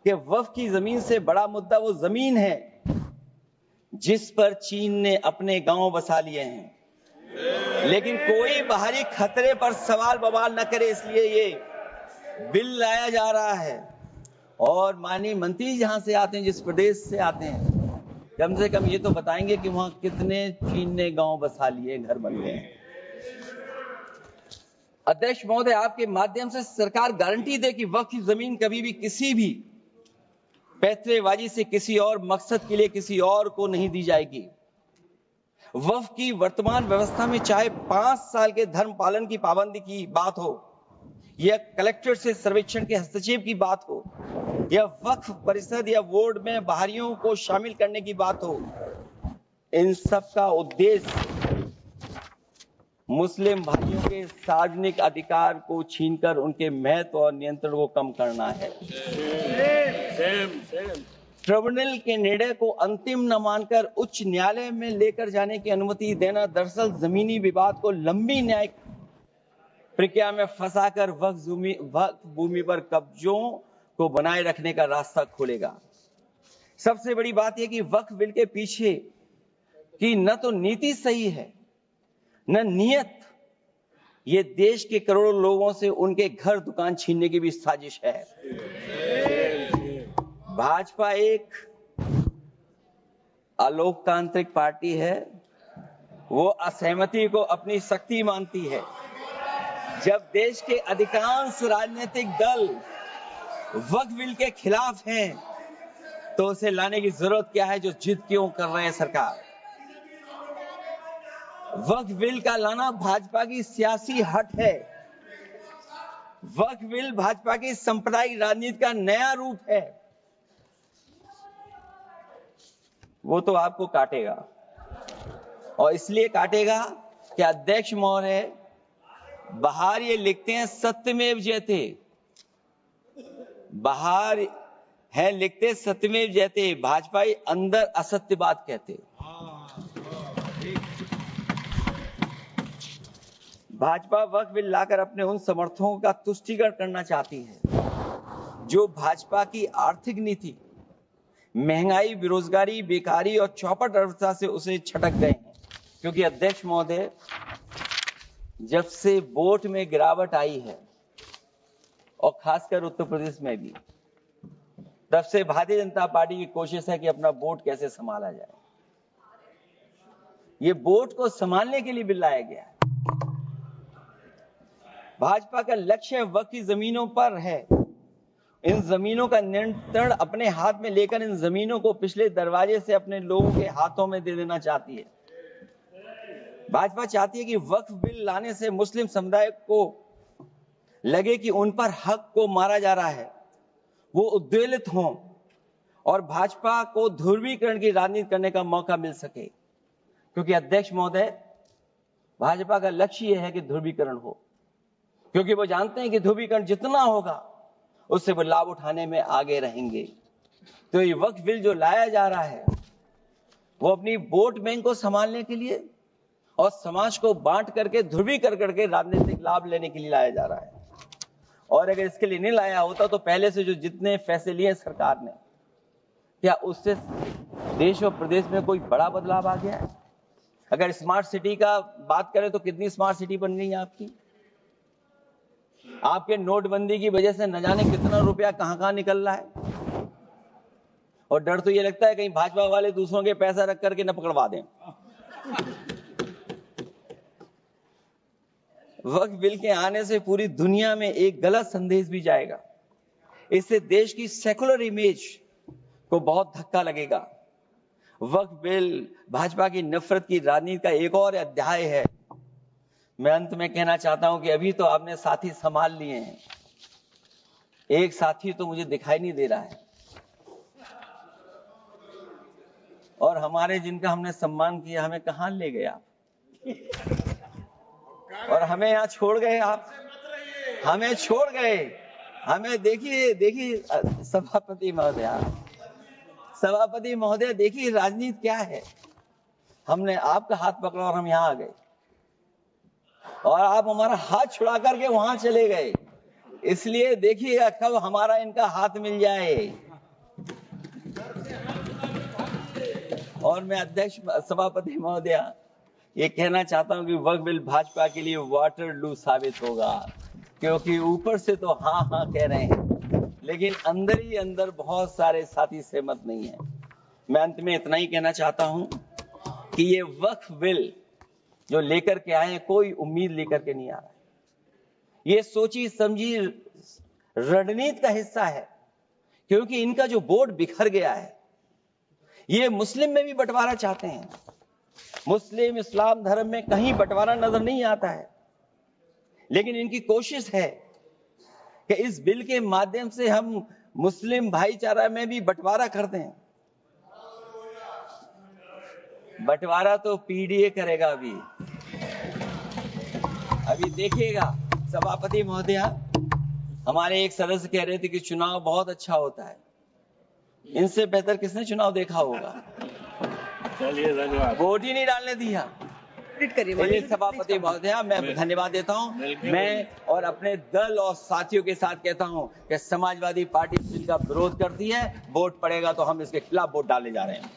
कि वक्फ की जमीन से बड़ा मुद्दा वो जमीन है जिस पर चीन ने अपने गांव बसा लिए हैं, लेकिन कोई बाहरी खतरे पर सवाल बवाल न करे, इसलिए ये बिल लाया जा रहा है। और माननीय मंत्री जहां से आते हैं, जिस प्रदेश से आते हैं, कम से कम ये तो बताएंगे कि वहां कितने चीन ने गांव बसा लिए, घर बन गए हैं। अध्यक्ष महोदय, आपके माध्यम से सरकार गारंटी दे कि वक्फ की जमीन कभी भी किसी भी पैतरेबाजी से किसी और मकसद के लिए किसी और को नहीं दी जाएगी। वक्फ की वर्तमान व्यवस्था में चाहे 5 साल के धर्म पालन की पाबंदी की बात हो, या कलेक्टर से सर्वेक्षण के हस्तक्षेप की बात हो, या वक्फ परिषद या बोर्ड में बाहरियों को शामिल करने की बात हो, इन सब का उद्देश्य मुस्लिम भाइयों के सार्वजनिक अधिकार को छीनकर उनके महत्व और नियंत्रण को कम करना है। ट्रिब्यूनल के निर्णय को अंतिम न मानकर उच्च न्यायालय में लेकर जाने की अनुमति देना दरअसल जमीनी विवाद को लंबी न्यायिक प्रक्रिया में फंसाकर वक्फ भूमि पर कब्जों को बनाए रखने का रास्ता खोलेगा। सबसे बड़ी बात यह कि वक्फ बिल के पीछे की न तो नीति सही है, न नियत। ये देश के करोड़ों लोगों से उनके घर दुकान छीनने की भी साजिश है। भाजपा एक अलोकतांत्रिक पार्टी है, वो असहमति को अपनी शक्ति मानती है। जब देश के अधिकांश राजनीतिक दल वक्फ बिल के खिलाफ हैं, तो उसे लाने की जरूरत क्या है, जो जिद क्यों कर रहे हैं सरकार। वक्फ बिल का लाना भाजपा की सियासी हट है। वक्फ बिल भाजपा की सांप्रदायिक राजनीति का नया रूप है। वो तो आपको काटेगा, और इसलिए काटेगा कि अध्यक्ष महोदय बाहर ये लिखते हैं सत्यमेव जयते, बाहर है लिखते सत्यमेव जयते, भाजपाई अंदर असत्य बात कहते। भाजपा वक्फ बिल लाकर अपने उन समर्थकों का तुष्टीकरण करना चाहती है जो भाजपा की आर्थिक नीति, महंगाई, बेरोजगारी, बेकारी और चौपट अर्थव्यवस्था से उसे छटक गए हैं। क्योंकि अध्यक्ष महोदय, जब से वोट में गिरावट आई है, और खासकर उत्तर प्रदेश में भी, तब से भारतीय जनता पार्टी की कोशिश है कि अपना वोट कैसे संभाला जाए। ये वोट को संभालने के लिए बिल लाया गया है। भाजपा का लक्ष्य वक्फ की जमीनों पर है। इन जमीनों का नियंत्रण अपने हाथ में लेकर इन जमीनों को पिछले दरवाजे से अपने लोगों के हाथों में दे देना चाहती है। भाजपा चाहती है कि वक्फ बिल लाने से मुस्लिम समुदाय को लगे कि उन पर हक को मारा जा रहा है, वो उद्वेलित हों और भाजपा को ध्रुवीकरण की राजनीति करने का मौका मिल सके। क्योंकि अध्यक्ष महोदय, भाजपा का लक्ष्य यह है कि ध्रुवीकरण हो, क्योंकि वो जानते हैं कि ध्रुवीकरण जितना होगा उससे वो लाभ उठाने में आगे रहेंगे। तो ये वक्फ बिल जो लाया जा रहा है, वो अपनी वोट बैंक को संभालने के लिए और समाज को बांट करके ध्रुवीकरण करके राजनीतिक लाभ लेने के लिए लाया जा रहा है। और अगर इसके लिए नहीं लाया होता तो पहले से जो जितने फैसले लिए सरकार ने, क्या उससे देश और प्रदेश में कोई बड़ा बदलाव आ गया है? अगर स्मार्ट सिटी का बात करें तो कितनी स्मार्ट सिटी बन गई है आपकी? आपके नोटबंदी की वजह से न जाने कितना रुपया कहां निकल रहा है। और डर तो ये लगता है कहीं भाजपा वाले दूसरों के पैसा रख करके न पकड़वा दें। वक्फ बिल के आने से पूरी दुनिया में एक गलत संदेश भी जाएगा। इससे देश की सेकुलर इमेज को बहुत धक्का लगेगा। वक्फ बिल भाजपा की नफरत की राजनीति का एक और अध्याय है। मैं अंत में कहना चाहता हूं कि अभी तो आपने साथी संभाल लिए हैं, एक साथी तो मुझे दिखाई नहीं दे रहा है, और हमारे जिनका हमने सम्मान किया हमें कहां ले गए आप, और हमें यहां छोड़ गए आप, हमें छोड़ गए। हमें देखिए सभापति महोदय देखिए राजनीति क्या है। हमने आपका हाथ पकड़ा और हम यहां आ गए, और आप हमारा हाथ छुड़ा करके वहां चले गए। इसलिए देखिए कब हमारा इनका हाथ मिल जाए। और मैं अध्यक्ष सभापति महोदया ये कहना चाहता हूं कि वक्फ बिल भाजपा के लिए वाटरलू साबित होगा, क्योंकि ऊपर से तो हाँ हाँ कह रहे हैं, लेकिन अंदर ही अंदर बहुत सारे साथी सहमत नहीं है। मैं अंत में इतना ही कहना चाहता हूं कि ये वक्फ बिल जो लेकर के आए हैं, कोई उम्मीद लेकर के नहीं आ रहा है। ये सोची समझी रणनीति का हिस्सा है, क्योंकि इनका जो बोर्ड बिखर गया है, ये मुस्लिम में भी बंटवारा चाहते हैं। मुस्लिम इस्लाम धर्म में कहीं बंटवारा नजर नहीं आता है, लेकिन इनकी कोशिश है कि इस बिल के माध्यम से हम मुस्लिम भाईचारा में भी बंटवारा कर दें। बंटवारा तो पीडीए करेगा। अभी देखिएगा सभापति महोदया, हमारे एक सदस्य कह रहे थे कि चुनाव बहुत अच्छा होता है। इनसे बेहतर किसने चुनाव देखा होगा? चलिए धन्यवाद। वोट ही नहीं डालने दिया। चलिए सभापति महोदया, मैं धन्यवाद देता हूं। मैं और अपने दल और साथियों के साथ कहता हूं कि समाजवादी पार्टी बिल का विरोध करती है। वोट पड़ेगा तो हम इसके खिलाफ वोट डालने जा रहे हैं।